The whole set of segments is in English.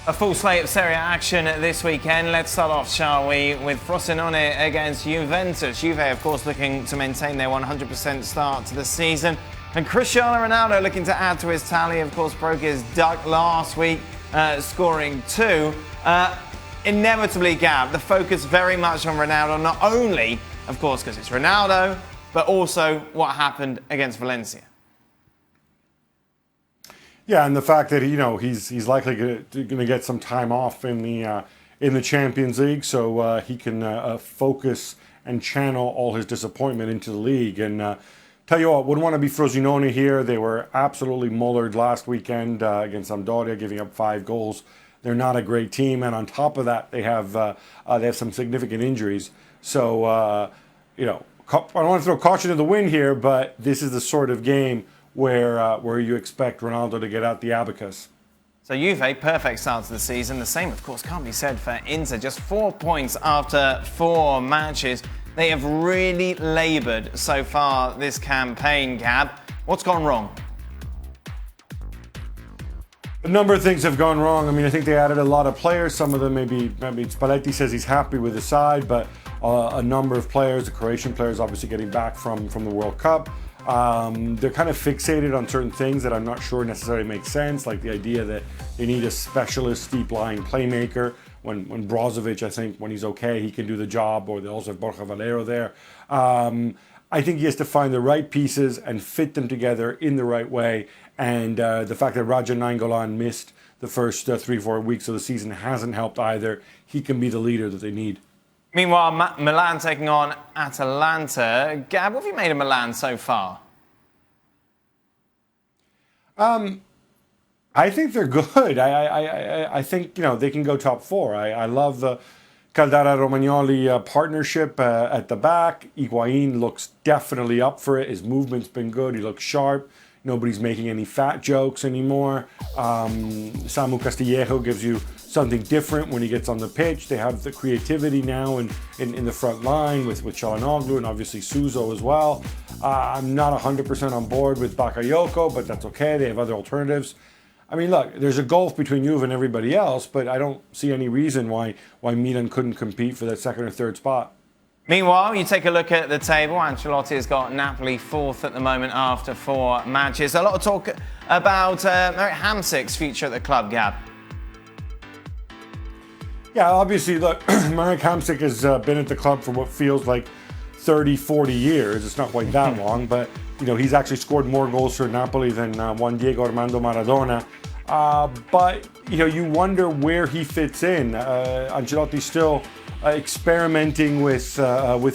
A full slate of Serie A action this weekend. Let's start off, shall we, with Frosinone against Juventus. Juve, of course, looking to maintain their 100% start to the season. And Cristiano Ronaldo looking to add to his tally. Of course, broke his duck last week, scoring 2. Inevitably, Gab, the focus very much on Ronaldo, not only, of course, because it's Ronaldo, but also what happened against Valencia. Yeah, and the fact that he's likely going to get some time off in the Champions League, so he can focus and channel all his disappointment into the league. And tell you what, wouldn't want to be Frosinone here. They were absolutely mullered last weekend against Sampdoria, giving up 5 goals. They're not a great team, and on top of that, they have some significant injuries. So I don't want to throw caution to the wind here, but this is the sort of game where you expect Ronaldo to get out the abacus. So Juve, perfect start to the season. The same, of course, can't be said for Inter. Just 4 points after 4 matches. They have really laboured so far this campaign, Gab. What's gone wrong? A number of things have gone wrong. I mean, I think they added a lot of players. Some of them maybe Spalletti says he's happy with the side, but a number of players, the Croatian players obviously getting back from the World Cup. They're kind of fixated on certain things that I'm not sure necessarily make sense, like the idea that they need a specialist deep-lying playmaker. When Brozovic, I think, when he's okay, he can do the job, or they also have Borja Valero there. I think he has to find the right pieces and fit them together in the right way. And the fact that Raja Nainggolan missed the first 3-4 weeks of the season hasn't helped either. He can be the leader that they need. Meanwhile, Milan taking on Atalanta. Gab, what have you made of Milan so far? I think they're good. I think they can go top 4. I love the Caldara-Romagnoli partnership at the back. Higuain looks definitely up for it. His movement's been good. He looks sharp. Nobody's making any fat jokes anymore. Samu Castillejo gives you something different when he gets on the pitch. They have the creativity now in the front line with Çalhanoğlu and obviously Suso as well. I'm not 100% on board with Bakayoko, but that's okay. They have other alternatives. I mean, look, there's a gulf between Juve and everybody else, but I don't see any reason why Milan couldn't compete for that second or third spot. Meanwhile, you take a look at the table. Ancelotti has got Napoli 4th at the moment after 4 matches. A lot of talk about Marek Hamšík's future at the club, Gab. Yeah, obviously, look, Marek Hamšík has been at the club for what feels like 30, 40 years. It's not quite that long, but he's actually scored more goals for Napoli than Juan Diego Armando Maradona. But you wonder where he fits in. Ancelotti's still experimenting with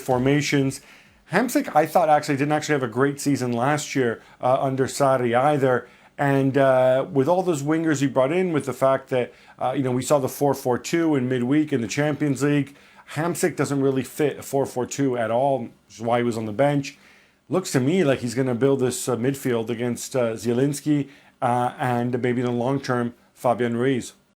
formations. Hamšík, I thought, didn't have a great season last year under Sarri either. And with all those wingers he brought in, with the fact that we saw the 4-4-2 in midweek in the Champions League, Hamšík doesn't really fit a 4-4-2 at all, which is why he was on the bench. Looks to me like he's going to build this midfield against Zielinski and maybe in the long term, Fabian Ruiz.